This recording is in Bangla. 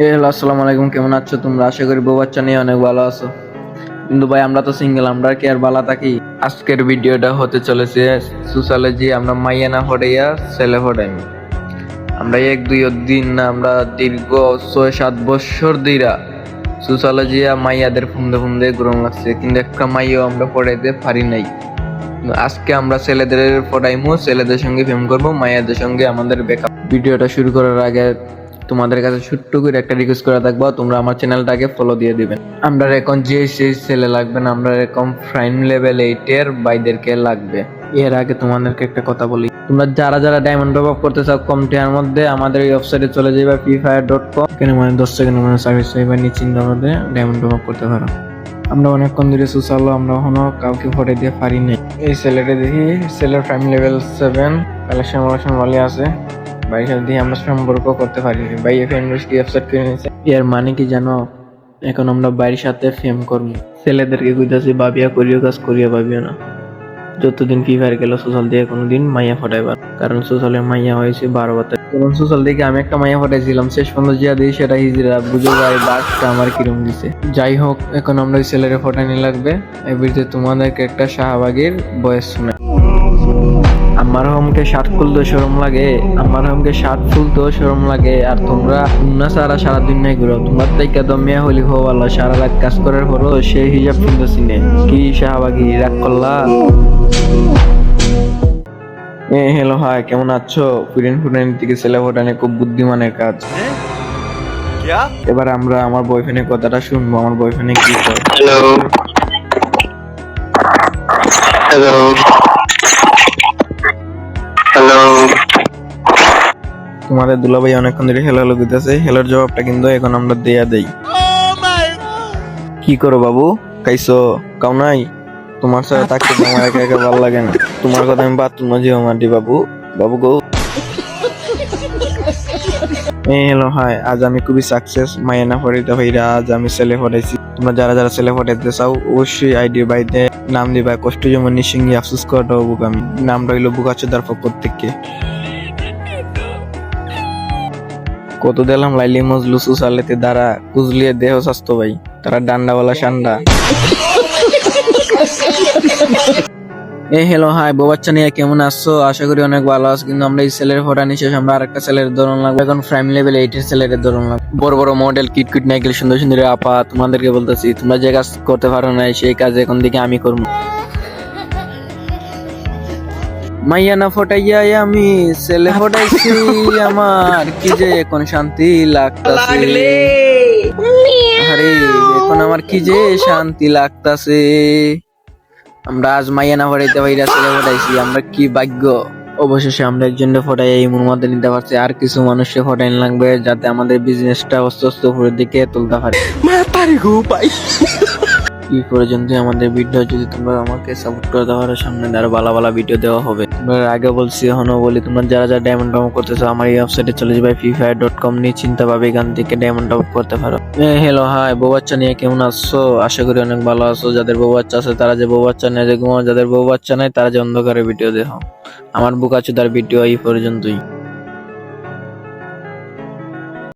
হ্যালো, আসসালামু আলাইকুম। কেমন আছো তোমরা? আশা করি বউ বাচ্চা নিয়ে অনেক ভালো আছো। কিন্তু ভাই আমরা তো সিঙ্গেল, আমরা কি আর ভালো থাকি? আজকের ভিডিওটা হতে চলেছে সোশ্যালজি আমরা মাইয়া না ফটাইয়া ছেলে ফটাই। আমরা এক দুই দিন না, আমরা দীর্ঘ 6-7 বছর ধইরা সোশ্যালজি মাইয়াদের ফুন্দে ফুন্দে গ্রহণ লাগছে, কিন্তু একটা মাইয়াও আমরা পড়াইতে পারি নাই। আজকে আমরা ছেলেদের পড়াইমু, ছেলেদের সঙ্গে প্রেম করবো, মাইয়াদের সঙ্গে আমাদের ব্রেকআপ। ভিডিওটা শুরু করার আগে তোমাদের কাছে ছোট্ট করে একটা রিকোয়েস্ট করে থাকবো, তোমরা আমার চ্যানেলটাকে ফলো দিয়ে দিবেন। আমরা এখন যে সেই ছেলে লাগবে না, আমরা এরকম প্রাইম লেভেল 8 বাইদেরকে লাগবে। এর আগে তোমাদেরকে একটা কথা বলি, তোমরা যারা যারা ডায়মন্ড টপ আপ করতে চাও কম টাকার মধ্যে, আমাদের এই ওয়েবসাইটে চলে যাবে freefire.com। এখানে 10 সেকেন্ডের মধ্যে সার্ভিস পাইবা, নিশ্চিন্তের মধ্যে ডায়মন্ড টপ আপ করতে পারো। আমরা অনেকক্ষণ ধরে সোশ্যাল, আমরা এখনো কাউকে ফটো দিয়ে পারি নাই। এই ছেলেটা দেখি, ছেলের প্রাইম লেভেল 7, কালেকশন ভালো আছে। ভাইয়ের সাথে দিয়ে আমরা সম্পর্ক করতে পারিনি। ভাই ফ্যামিলি ওয়েবসাইট কিনে নিয়েছে। এর মানে কি জানো? এখন আমরা বাইরের সাথে ফেম করবো। ছেলেদেরকে কইতাছি ভাবিয়া করিও কাজ করিয়া ভাবিও না। যতদিন ফ্রি ফায়ার গেল সোশ্যাল দিয়ে কোনোদিন মাইয়া ফটাইবার, কারণ সোশ্যালের মাইয়া হয়েছে 12 বছর। যেমন সোশ্যাল থেকে আমি একটা মাইয়া ফটাইছিলাম, শেষ পর্যন্ত জিয়া দিই সেটা হিজরা বুঝো ভাই বাসটা আমার কিরম দিছে। যাই হোক, এখন আমরা ওই ছেলের ফটানি লাগবে। এবিতে তোমাদেরকে একটা শাহবাগের বয়স শুনে। আমার হোমকে শার্ট খুলতেও শরম লাগে, আমার হোমকে শার্ট খুলতেও শরম লাগে। আর তোমরা উন্না সারা সারাদিন নাই ঘুরো, তোমার তাইকা তো মেয়া হলি হো ভালো, সারা রাত কাজ করার পরও সে হিজাব কিনতেছি নে। কি শাহবাগি রাগ করলা? হ্যালো, হাই, কেমন আছো? ফুটেন থেকে ছেলে ফোটানি খুব বুদ্ধিমানের কাজ। এবার আমরা আমার বয়ফ্রেন্ডের কথাটা শুনবো, আমার বয়ফ্রেন্ড কি করে। Hello hello hello. তোমাদের দুলাভাই অনেকক্ষণ ধরে হেলো হেলো দিতেছে, হেলোর জবাবটা কিন্তু এখন আমরা দেয়া দেই। কি করো বাবু? খাইছো? কাউ নাই? তোমার সাথে থাকতে তো আমার একা একা ভালো লাগে না। তোমার কথা আমি বাথরুমে যেও মাটি বাবু। বাবু গো। হ্যালো, হাই, আজ আমি খুবই সাকসেস। মাইনা ফরিদা ভাইরা আজ আমি ছেলে ফটাইছি। তোমরা যারা যারা ছেলে ফটাইতে চাও অবশ্যই আইডি বাইতে নাম দিবা, কষ্ট যেমন নিঃসঙ্গী আফসোস করাটা বুক। আমি নামটা হইলো বুকাচোদার পক্ষ থেকে। কত দিলাম লাইলি মজলু সুসালেতে দ্বারা কুজলিয়ে দেহ স্বাস্থ্য ভাই, তারা ডান্ডাওয়ালা সান্ডা। হ্যালো, হাই, বউ বাচ্চা নিয়ে কেমন আছো? আশা করি অনেক ভালো আছো। কিন্তু আমরা এই ছেলের ফোটা নিয়ে শেষ, আমরা আরেকটা ছেলের ধরন লাগবে। এখন প্রাইম লেভেল 8 ছেলের ধরন লাগবে। বড় বড় মডেল কিট কিট নাইকেল সুন্দর সুন্দর আপা, তোমাদেরকে বলতেছি তোমরা যে কাজ করতে পারো না সেই কাজ এখন থেকে আমি করবো। মাইয়া না ফটাইয়া আমি ছেলে ফটাইছি, আমার কি যে এখন শান্তি লাগতাছে। আরে এখন আমার কি যে শান্তি লাগতাছে। আমরা আজ মাইয়া না ফটাইতে পাইরা ছেলে ফটাইছি, আমরা কি ভাগ্য। অবশেষে আমরা একজনকে ফটাই এই মুর মধ্যে নিতে পারছি। আর কিছু মানুষকে ফটাইন লাগবে যাতে আমাদের বিজনেসটা আস্তে আস্তে উপরের দিকে তুলতে পারে। এই পর্যন্ত আমাদের ভিডিও, যদি তোমরা আমাকে সাপোর্ট করে দাও আর সামনে আরো ভালো ভালো ভিডিও দেওয়া হবে। তোমরা আগে বলছি এখনো বলি, তোমরা যারা যারা ডায়মন্ড টপ করতেছো আমার এই ওয়েবসাইটে চলে যাবে freefire.com, নিশ্চিন্তে ভাবে এখান থেকে ডায়মন্ড টপ করতে পারো। হ্যালো, হাই, বউ বাচ্চা নিয়ে কেমন আছো? আশা করি অনেক ভালো আছো। যাদের বউ বাচ্চা আছে তারা যে বউ বাচ্চা নিয়ে যে ঘুমাও, যাদের বউ বাচ্চা নাই তারা যে অন্ধকারে ভিডিও দেখো। আমার বুকাচোদার ভিডিও এই পর্যন্তই।